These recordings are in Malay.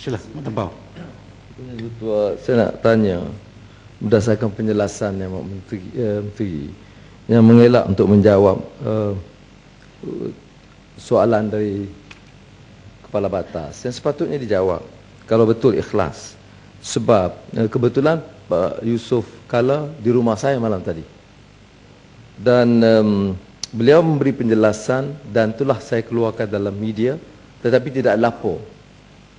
Sila, Menteri. Ketua, saya nak tanya berdasarkan penjelasan yang Menteri yang mengelak untuk menjawab soalan dari Kepala Batas yang sepatutnya dijawab kalau betul ikhlas. Sebab kebetulan Pak Yusof Kala di rumah saya malam tadi dan beliau memberi penjelasan dan itulah saya keluarkan dalam media, tetapi tidak lapor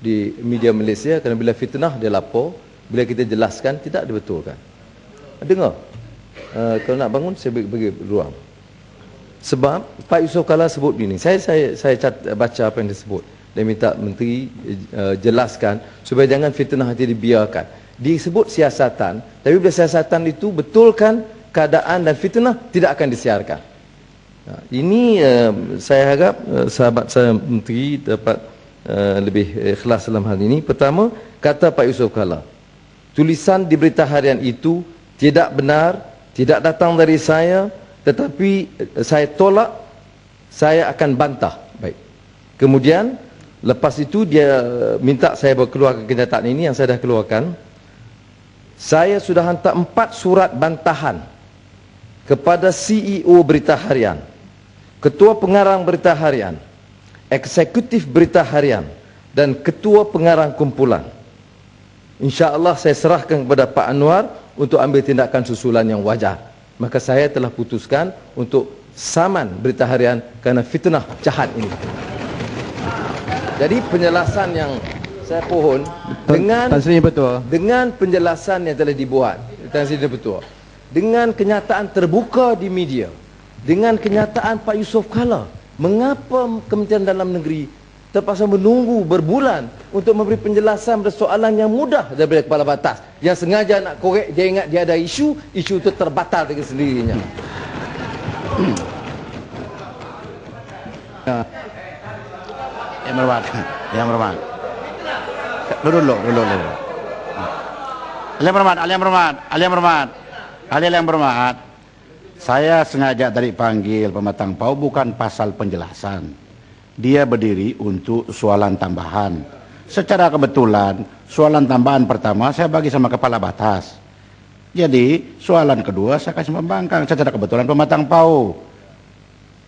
di media Malaysia kerana bila fitnah dia lapor, bila kita jelaskan tidak dibetulkan. Dengar, kalau nak bangun saya bagi ruang. Sebab Pak Yusof Kala sebut begini, saya baca apa yang dia sebut. Dia minta menteri jelaskan supaya jangan fitnah itu dibiarkan. Disebut siasatan, tapi bila siasatan itu betulkan keadaan dan fitnah tidak akan disiarkan. Ini saya harap sahabat saya menteri dapat lebih ikhlas dalam hal ini. Pertama, kata Pak Yusof Kala, tulisan di berita harian itu tidak benar, tidak datang dari saya, tetapi saya tolak, saya akan bantah. Baik. Kemudian lepas itu dia minta saya keluarkan kenyataan ini yang saya dah keluarkan. Saya sudah hantar 4 surat bantahan kepada CEO berita harian, Ketua Pengarang Berita Harian, Eksekutif Berita Harian dan Ketua Pengarang Kumpulan. InsyaAllah saya serahkan kepada Pak Anwar untuk ambil tindakan susulan yang wajar. Maka saya telah putuskan untuk saman berita harian kerana fitnah jahat ini. Jadi penjelasan yang saya pohon dengan penjelasan yang telah dibuat, Tan Sri Betul, dengan kenyataan terbuka di media, dengan kenyataan Pak Yusof Kala, mengapa Kementerian Dalam Negeri terpaksa menunggu berbulan untuk memberi penjelasan persoalan yang mudah daripada Kepala Batas yang sengaja nak korek, dia ingat dia ada isu itu terbatal dengan sendirinya. Yang berhormat. Dulu. Ahli yang berhormat. Saya sengaja tadi panggil Pematang Pau bukan pasal penjelasan. Dia berdiri untuk soalan tambahan. Secara kebetulan, soalan tambahan pertama saya bagi sama Kepala Batas. Jadi, soalan kedua saya kasih Pembangkang. Secara kebetulan Pematang Pau.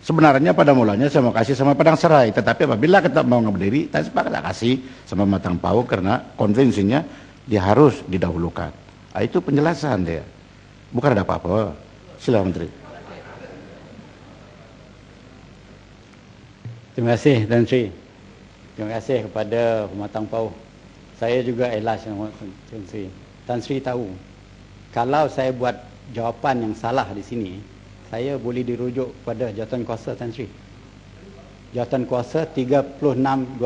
Sebenarnya pada mulanya saya mau kasih sama Padang Serai. Tetapi apabila kita mau berdiri, saya sepakat kasih sama Pematang Pau karena konvensinya dia harus didahulukan. Itu penjelasan dia. Bukan ada apa-apa. Silakan Menteri. Terima kasih Tan Sri. Terima kasih kepada Pematang Pau. Saya juga ikhlas dengan Tan Sri. Tan Sri tahu, kalau saya buat jawapan yang salah di sini, saya boleh dirujuk pada jawatan kuasa Tan Sri. Jawatan kuasa 36/12.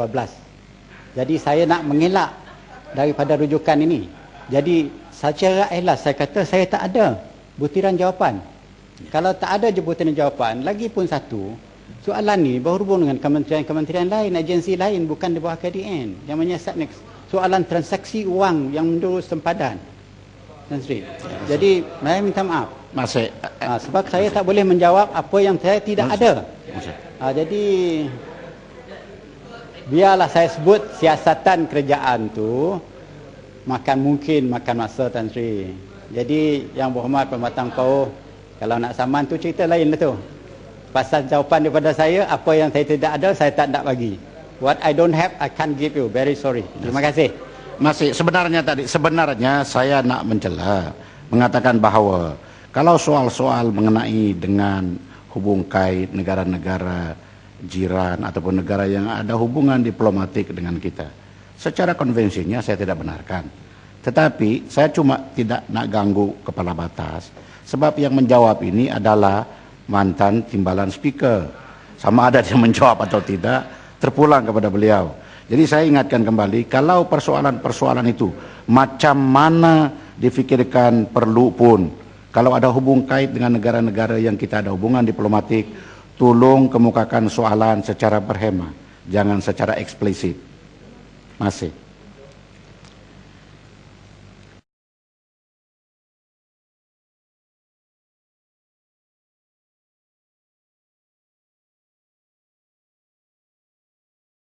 Jadi saya nak mengelak daripada rujukan ini. Jadi secara ikhlas saya kata saya tak ada butiran jawapan. Kalau tak ada je butiran jawapan, lagi pun satu, soalan ni berhubung dengan kementerian-kementerian lain, agensi lain, bukan di bawah KDN. Yang menyiasat soalan transaksi wang yang menurut sempadan. Tan Sri. Jadi saya minta maaf. Masih. Sebab saya tak boleh menjawab apa yang saya tidak ada. Jadi biarlah saya sebut siasatan kerajaan tu makan masa Tan Sri. Jadi yang berhormat Pematang Pau, kalau nak saman tu cerita lain lah tu. Pasal jawapan daripada saya, apa yang saya tidak ada saya tak nak bagi. What I don't have I can't give you. Very sorry. Terima kasih. Masih sebenarnya saya nak mencela, mengatakan bahawa kalau soal-soal mengenai dengan hubung kait negara-negara jiran ataupun negara yang ada hubungan diplomatik dengan kita, secara konvensinya saya tidak benarkan. Tetapi saya cuma tidak nak ganggu Kepala Batas, sebab yang menjawab ini adalah mantan timbalan speaker. Sama ada dia menjawab atau tidak, terpulang kepada beliau. Jadi saya ingatkan kembali, kalau persoalan-persoalan itu macam mana difikirkan perlu pun, kalau ada hubung kait dengan negara-negara yang kita ada hubungan diplomatik, tolong kemukakan soalan secara berhema, jangan secara eksplisit. Masih.